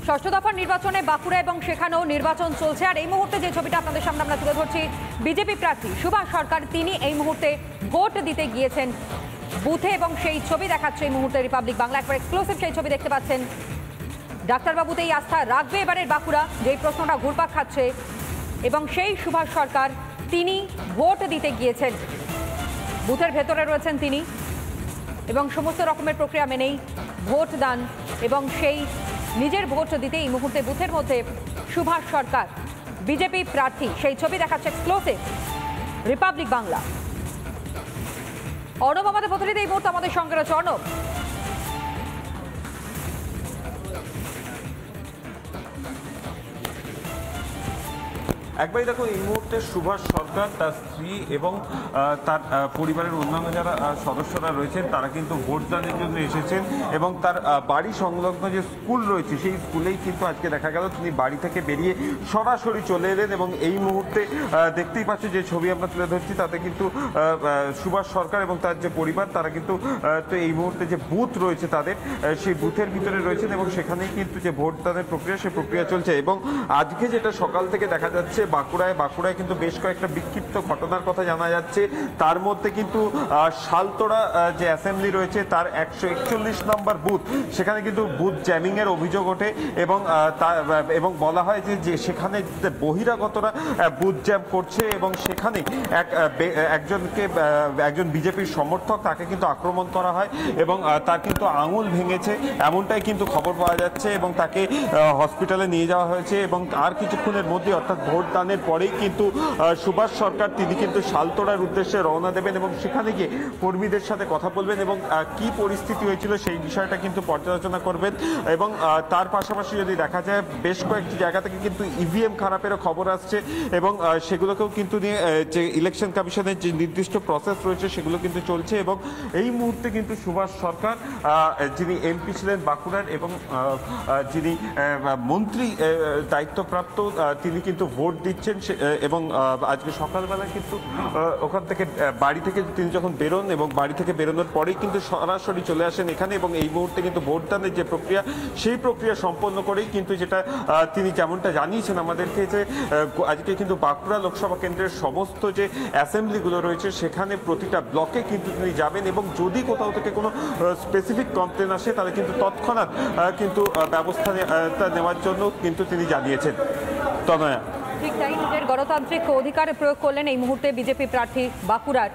ষষ্ঠ দফার নির্বাচনে বাঁকুড়া এবং সেখানেও নির্বাচন চলছে। আর এই মুহূর্তে যে ছবিটা আপনাদের সামনে আমরা তুলে ধরছি, বিজেপি প্রার্থী সুভাষ সরকার তিনি এই মুহূর্তে ভোট দিতে গিয়েছেন বুথে, এবং সেই ছবি দেখাচ্ছে এই মুহূর্তে রিপাবলিক বাংলা। একবার এক্সক্লুসিভ সেই ছবি দেখতে পাচ্ছেন। ডাক্তারবাবুতে এই আস্থা রাখবে এবারের বাঁকুড়া, যেই প্রশ্নটা ঘুরপাক খাচ্ছে, এবং সেই সুভাষ সরকার তিনি ভোট দিতে গিয়েছেন, বুথের ভেতরে রয়েছেন তিনি, এবং সমস্ত রকমের প্রক্রিয়া মেনেই ভোট দান এবং সেই নিজের ভোট দিতে এই মুহূর্তে বুথের মধ্যে সুভাষ সরকার বিজেপি প্রার্থী, সেই ছবি দেখাচ্ছে এক্সক্লুসিভ রিপাবলিক বাংলা। অর্ণব আমাদের প্রতিনিধি এই মুহূর্তে আমাদের সঙ্গে রয়েছে। অর্ণব, একবারই দেখো, এই মুহূর্তে সুভাষ সরকার, তার স্ত্রী এবং তার পরিবারের অন্যান্য যারা সদস্যরা রয়েছেন তারা কিন্তু ভোটদানের জন্য এসেছেন, এবং তার বাড়ি সংলগ্ন যে স্কুল রয়েছে সেই স্কুলেই কিন্তু আজকে দেখা গেল তিনি বাড়ি থেকে বেরিয়ে সরাসরি চলে এলেন। এবং এই মুহূর্তে দেখতেই পাচ্ছি যে ছবি আমরা তুলে ধরছি, তাতে কিন্তু সুভাষ সরকার এবং তার যে পরিবার তারা কিন্তু তো এই মুহূর্তে যে বুথ রয়েছে তাদের সেই বুথের ভিতরে রয়েছেন, এবং সেখানেই কিন্তু যে ভোটদানের প্রক্রিয়া সেই প্রক্রিয়া চলছে। এবং আজকে যেটা সকাল থেকে দেখা যাচ্ছে বাঁকুড়ায় কিন্তু বেশ কয়েকটা বিক্ষিপ্ত ঘটনার কথা জানা যাচ্ছে। তার মধ্যে কিন্তু শালতোড়া যে অ্যাসেম্বলি রয়েছে তার 141 নম্বর বুথ, সেখানে কিন্তু বুথ জ্যামিং এর অভিযোগ ওঠে, এবং বলা হয় যে সেখানে বহিরাগতরা বুথ জ্যাম করছে, এবং সেখানে একজন বিজেপির সমর্থক তাকে কিন্তু আক্রমণ করা হয়, এবং তার কিন্তু আঙুল ভেঙেছে এমনটাই কিন্তু খবর পাওয়া যাচ্ছে, এবং তাকে হসপিটালে নিয়ে যাওয়া হয়েছে। এবং আর কিছুক্ষণের মধ্যে, অর্থাৎ ভোট দানের পরেই কিন্তু সুভাষ সরকার তিনি কিন্তু শালতোড়ার উদ্দেশ্যে রওনা দেবেন, এবং সেখানে গিয়ে কর্মীদের সাথে কথা বলবেন, এবং কি পরিস্থিতি হয়েছিল সেই বিষয়টা কিন্তু পর্যালোচনা করবেন। এবং তার পাশাপাশি যদি দেখা যায়, বেশ কয়েকটি জায়গা থেকে কিন্তু ইভিএম খারাপেরও খবর আসছে, এবং সেগুলোকেও কিন্তু নিয়ে যে ইলেকশন কমিশনের যে নির্দিষ্ট প্রসেস রয়েছে সেগুলো কিন্তু চলছে। এবং এই মুহূর্তে কিন্তু সুভাষ সরকার, যিনি এমপি ছিলেন বাঁকুড়ার এবং যিনি মন্ত্রী দায়িত্বপ্রাপ্ত, তিনি কিন্তু ভোট দিচ্ছেন। এবং আজকে সকালবেলা কিন্তু ওখান থেকে বাড়ি থেকে তিনি যখন বেরোন, এবং বাড়ি থেকে বেরোনোর পরেই কিন্তু সরাসরি চলে আসেন এখানে, এবং এই মুহূর্তে কিন্তু ভোটদানের যে প্রক্রিয়া সেই প্রক্রিয়া সম্পন্ন করেই কিন্তু যেটা তিনি যেমনটা জানিয়েছেন আমাদেরকে, যে আজকে কিন্তু বাঁকুড়া লোকসভা কেন্দ্রের সমস্ত যে অ্যাসেম্বলিগুলো রয়েছে সেখানে প্রতিটা ব্লকে কিন্তু তিনি যাবেন, এবং যদি কোথাও থেকে কোনো স্পেসিফিক কমপ্লেন আসে তাহলে কিন্তু তৎক্ষণাৎ কিন্তু ব্যবস্থা নেওয়ার জন্য কিন্তু তিনি জানিয়েছেন। তনয়া, ঠিক তাই, নিজের গণতান্ত্রিক অধিকার প্রয়োগ করলেন এই মুহূর্তে বিজেপি প্রার্থী বাঁকুড়ার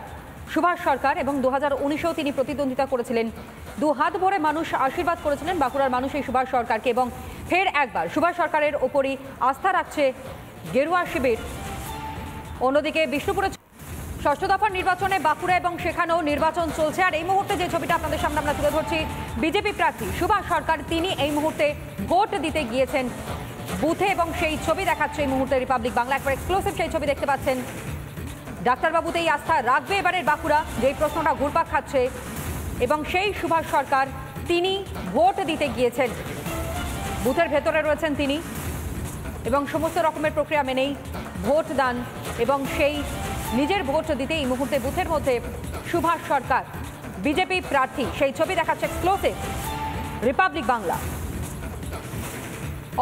সুভাষ সরকার, এবং 2019-এও তিনি প্রতিদ্বন্দ্বিতা করেছিলেন। দু হাত ভরে মানুষ আশীর্বাদ করেছিলেন বাঁকুড়ার মানুষ এই সুভাষ সরকারকে, এবং ফের একবার সুভাষ সরকারের ওপরই আস্থা রাখছে গেরুয়া শিবির। অন্যদিকে বিষ্ণুপুরে ষষ্ঠ দফার নির্বাচনে বাঁকুড়া এবং সেখানেও নির্বাচন চলছে। আর এই মুহূর্তে যে ছবিটা আপনাদের সামনে আমরা তুলে ধরছি, বিজেপি প্রার্থী সুভাষ সরকার তিনি এই মুহূর্তে ভোট দিতে গিয়েছেন বুথে, এবং সেই ছবি দেখাচ্ছে এই মুহূর্তে রিপাবলিক বাংলা। একবার এক্সক্লুসিভ সেই ছবি দেখতে পাচ্ছেন। ডাক্তারবাবুতে এই আস্থা রাখবে এবারের বাঁকুড়া, যেই প্রশ্নটা ঘুরপাক খাচ্ছে, এবং সেই সুভাষ সরকার তিনি ভোট দিতে গিয়েছেন, বুথের ভেতরে রয়েছেন তিনি, এবং সমস্ত রকমের প্রক্রিয়া মেনেই ভোট দান এবং সেই নিজের ভোট দিতে এই মুহূর্তে বুথের মধ্যে সুভাষ সরকার বিজেপি প্রার্থী, সেই ছবি দেখাচ্ছে এক্সক্লুসিভ রিপাবলিক বাংলা।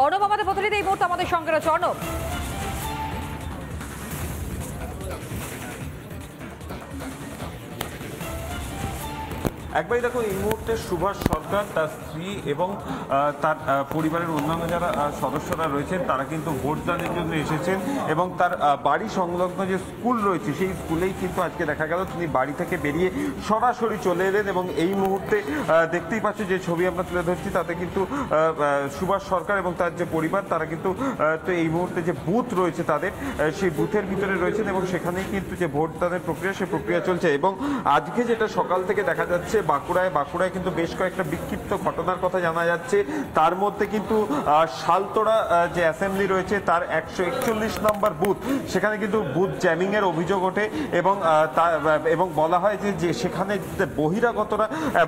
অর্ণব আমাদের প্রতিনিধি এই মুহূর্তে আমাদের সঙ্গে রয়েছে। অর্ণব, একবারই দেখো, এই মুহূর্তে সুভাষ সরকার, তার স্ত্রী এবং তার পরিবারের অন্যান্য যারা সদস্যরা রয়েছেন তারা কিন্তু ভোটদানের জন্য এসেছেন, এবং তার বাড়ি সংলগ্ন যে স্কুল রয়েছে সেই স্কুলেই কিন্তু আজকে দেখা গেল তিনি বাড়ি থেকে বেরিয়ে সরাসরি চলে এলেন। এবং এই মুহূর্তে দেখতেই পাচ্ছি যে ছবি আমরা তুলে ধরছি, তাতে কিন্তু সুভাষ সরকার এবং তার যে পরিবার তারা কিন্তু তো এই মুহূর্তে যে বুথ রয়েছে তাদের সেই বুথের ভিতরে রয়েছেন, এবং সেখানেই কিন্তু যে ভোটদানের প্রক্রিয়া সেই প্রক্রিয়া চলছে। এবং আজকে যেটা সকাল থেকে দেখা যাচ্ছে, বাঁকুড়ায় কিন্তু বেশ কয়েকটা বিক্ষিপ্ত ঘটনার কথা জানা যাচ্ছে। তার মধ্যে কিন্তু শালতোড়া যে অ্যাসেম্বলি রয়েছে তার 141 নম্বর বুথ, সেখানে কিন্তু বুথ জ্যামিং এর অভিযোগ ওঠে, এবং বলা হয় যে সেখানে বহিরাগতরা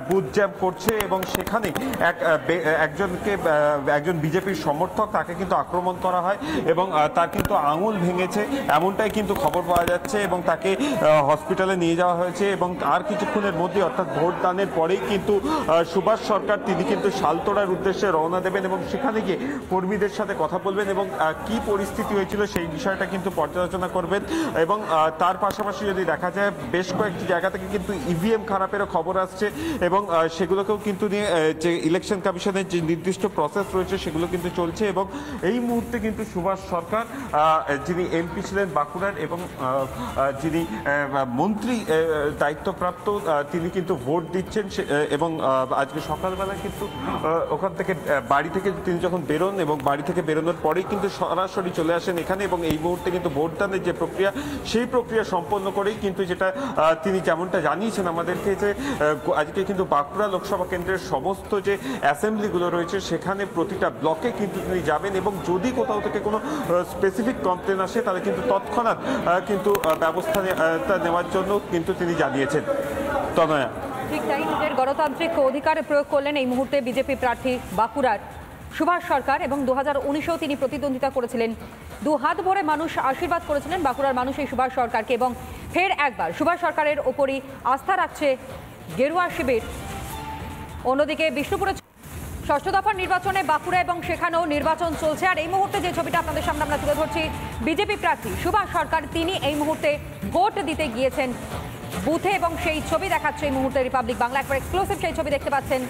বুথ জ্যাম করছে, এবং সেখানে একজন বিজেপির সমর্থক তাকে কিন্তু আক্রমণ করা হয়, এবং তার কিন্তু আঙুল ভেঙেছে এমনটাই কিন্তু খবর পাওয়া যাচ্ছে, এবং তাকে হসপিটালে নিয়ে যাওয়া হয়েছে। এবং আর কিছুক্ষণের মধ্যে, অর্থাৎ ভোট দানের পরেই কিন্তু সুভাষ সরকার তিনি কিন্তু শালতোড়ার উদ্দেশ্যে রওনা দেবেন এবং সেখানে গিয়ে কর্মীদের সাথে কথা বলবেন এবং কি পরিস্থিতি হয়েছিল সেই বিষয়টা কিন্তু পর্যালোচনা করবেন। এবং তার পাশাপাশি যদি দেখা যায় বেশ কয়েকটি জায়গা থেকে কিন্তু ইভিএম খারাপেরও খবর আসছে এবং সেগুলোকেও কিন্তু নিয়ে যে ইলেকশন কমিশনের যে নির্দিষ্ট প্রসেস রয়েছে সেগুলো কিন্তু চলছে। এবং এই মুহূর্তে কিন্তু সুভাষ সরকার যিনি এমপি ছিলেন বাঁকুড়ার এবং যিনি মন্ত্রী দায়িত্বপ্রাপ্ত তিনি কিন্তু ভোট দিচ্ছেন এবং আজকে সকালবেলা কিন্তু ওখান থেকে বাড়ি থেকে তিনি যখন বেরোন এবং বাড়ি থেকে বেরোনোর পরেই কিন্তু সরাসরি চলে আসেন এখানে এবং এই মুহূর্তে কিন্তু ভোটদানের যে প্রক্রিয়া সেই প্রক্রিয়া সম্পন্ন করেই কিন্তু যেটা তিনি যেমনটা জানিয়েছেন আমাদেরকে যে আজকে কিন্তু বাঁকুড়া লোকসভা কেন্দ্রের সমস্ত যে অ্যাসেম্বলিগুলো রয়েছে সেখানে প্রতিটা ব্লকে কিন্তু তিনি যাবেন এবং যদি কোথাও থেকে কোনো স্পেসিফিক কমপ্লেন আসে তাহলে কিন্তু তৎক্ষণাৎ কিন্তু ব্যবস্থা নেওয়ার জন্য কিন্তু তিনি জানিয়েছেন। তনয়া, ঠিক তাই, নিজের গণতান্ত্রিক অধিকার প্রয়োগ করলেন এই মুহূর্তে বিজেপি প্রার্থী বাঁকুড়ার সুভাষ সরকার এবং 2019-এও তিনি প্রতিদ্বন্দ্বিতা করেছিলেন। দু হাত ভরে মানুষ আশীর্বাদ করেছিলেন বাঁকুড়ার মানুষ এই সুভাষ সরকারকে এবং ফের একবার সুভাষ সরকারের ওপরই আস্থা রাখছে গেরুয়া শিবির। অন্যদিকে বিষ্ণুপুরে ষষ্ঠ দফার নির্বাচনে বাঁকুড়া এবং সেখানেও নির্বাচন চলছে। আর এই মুহূর্তে যে ছবিটা আপনাদের সামনে আমরা তুলে ধরছি, বিজেপি প্রার্থী সুভাষ সরকার তিনি এই মুহূর্তে ভোট দিতে গিয়েছেন বুথে এবং সেই ছবি দেখাচ্ছে এই মুহূর্তে রিপাবলিক বাংলা। একবার এক্সক্লুসিভ সেই ছবি দেখতে পাচ্ছেন।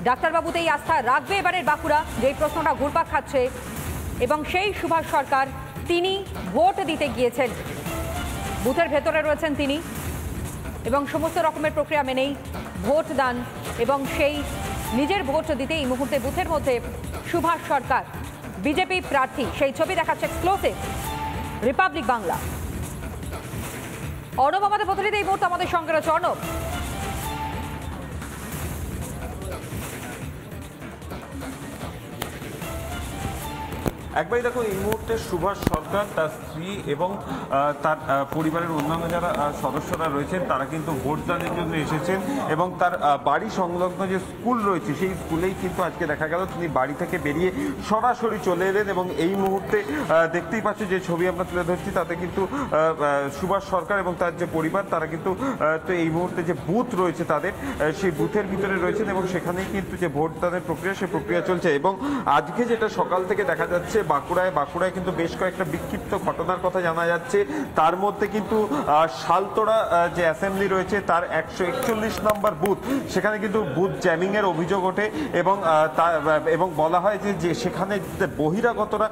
ডাক্তারবাবুতে এই আস্থা রাখবে এবারের বাঁকুড়া, যেই প্রশ্নটা ঘুরপাক খাচ্ছে, এবং সেই সুভাষ সরকার তিনি ভোট দিতে গিয়েছেন, বুথের ভেতরে রয়েছেন তিনি এবং সমস্ত রকমের প্রক্রিয়া মেনেই ভোট দান এবং সেই নিজের ভোট দিতে এই মুহূর্তে বুথের মধ্যে সুভাষ সরকার বিজেপি প্রার্থী, সেই ছবি দেখাচ্ছে এক্সক্লুসিভ রিপাবলিক বাংলা। অর্ণব আমাদের প্রতিনিধি এই মুহূর্তে আমাদের সঙ্গে রয়েছে। অর্ণব, একবারই দেখো, এই মুহূর্তে সুভাষ সরকার তার স্ত্রী এবং তার পরিবারের অন্যান্য যারা সদস্যরা রয়েছেন তারা কিন্তু ভোটদানের জন্য এসেছেন এবং তার বাড়ি সংলগ্ন যে স্কুল রয়েছে সেই স্কুলেই কিন্তু আজকে দেখা গেল তিনি বাড়ি থেকে বেরিয়ে সরাসরি চলে এলেন এবং এই মুহূর্তে দেখতেই পাচ্ছ যে ছবি আমরা তুলে ধরছি তাতে কিন্তু সুভাষ সরকার এবং তার যে পরিবার তারা কিন্তু তো এই মুহূর্তে যে বুথ রয়েছে তাদের সেই বুথের ভিতরে রয়েছেন এবং সেখানেই কিন্তু যে ভোটদানের প্রক্রিয়া সেই প্রক্রিয়া চলছে। এবং আজকে যেটা সকাল থেকে দেখা যাচ্ছে বাঁকুড়ায় কিন্তু বেশ কয়েকটা বিক্ষিপ্ত ঘটনার কথা জানা যাচ্ছে। তার মধ্যে কিন্তু শালতোড়া যে অ্যাসেম্বলি রয়েছে তার 141 নম্বর বুথ, সেখানে কিন্তু বুথ জ্যামিং এর অভিযোগ ওঠে এবং বলা হয় যে সেখানে বহিরাগতরা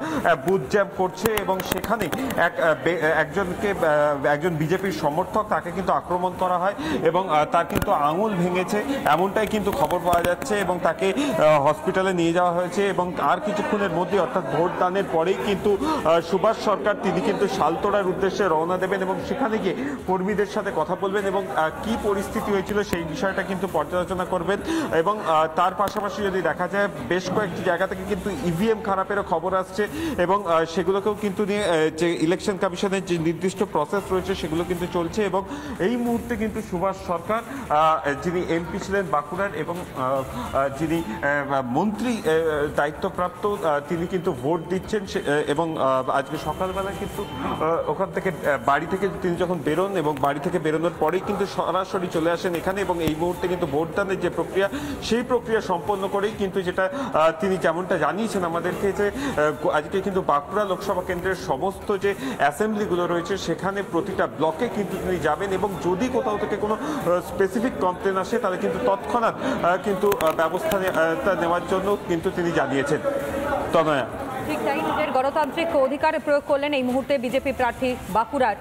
বুথ জ্যাম করছে এবং সেখানে একজন বিজেপির সমর্থক তাকে কিন্তু আক্রমণ করা হয় এবং তার কিন্তু আঙুল ভেঙেছে এমনটাই কিন্তু খবর পাওয়া যাচ্ছে এবং তাকে হসপিটালে নিয়ে যাওয়া হয়েছে এবং আর কিছুক্ষণের মধ্যে অর্থাৎ ভোট দানের পরেই কিন্তু সুভাষ সরকার তিনি কিন্তু শালতোড়ার উদ্দেশ্যে রওনা দেবেন এবং সেখানে গিয়ে কর্মীদের সাথে কথা বলবেন এবং কি পরিস্থিতি হয়েছিল সেই বিষয়টা কিন্তু পর্যালোচনা করবেন। এবং তার পাশাপাশি যদি দেখা যায় বেশ কয়েকটি জায়গা থেকে কিন্তু ইভিএম খারাপেরও খবর আসছে এবং সেগুলোকেও কিন্তু নিয়ে যে ইলেকশন কমিশনের যে নির্দিষ্ট প্রসেস রয়েছে সেগুলো কিন্তু চলছে। এবং এই মুহূর্তে কিন্তু সুভাষ সরকার যিনি এমপি ছিলেন বাঁকুড়ার এবং যিনি মন্ত্রী দায়িত্বপ্রাপ্ত তিনি কিন্তু ভোট দিচ্ছেন এবং আজকে সকালবেলা কিন্তু ওখান থেকে বাড়ি থেকে তিনি যখন বেরোন এবং বাড়ি থেকে বেরোনোর পরেই কিন্তু সরাসরি চলে আসেন এখানে এবং এই মুহূর্তে কিন্তু ভোটদানের যে প্রক্রিয়া সেই প্রক্রিয়া সম্পন্ন করেই কিন্তু যেটা তিনি যেমনটা জানিয়েছেন আমাদেরকে যে আজকে কিন্তু বাঁকুড়া লোকসভা কেন্দ্রের সমস্ত যে অ্যাসেম্বলিগুলো রয়েছে সেখানে প্রতিটা ব্লকে কিন্তু তিনি যাবেন এবং যদি কোথাও থেকে কোনো স্পেসিফিক কমপ্লেন আসে তাহলে কিন্তু তৎক্ষণাৎ কিন্তু ব্যবস্থা নেওয়ার জন্য কিন্তু তিনি জানিয়েছেন। তনয়া, ঠিক তাই, নিজের গণতান্ত্রিক অধিকার প্রয়োগ করলেন এই মুহূর্তে বিজেপি প্রার্থী বাঁকুড়ার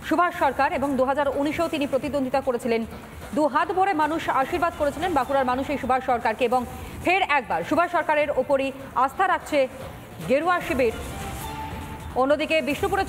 সুভাষ সরকার এবং 2019-এও তিনি প্রতিদ্বন্দ্বিতা করেছিলেন। দু হাত ভরে মানুষ আশীর্বাদ করেছিলেন বাঁকুড়ার মানুষ এই সুভাষ সরকারকে এবং ফের একবার সুভাষ সরকারের ওপরই আস্থা রাখছে গেরুয়া শিবির। অন্যদিকে বিষ্ণুপুরে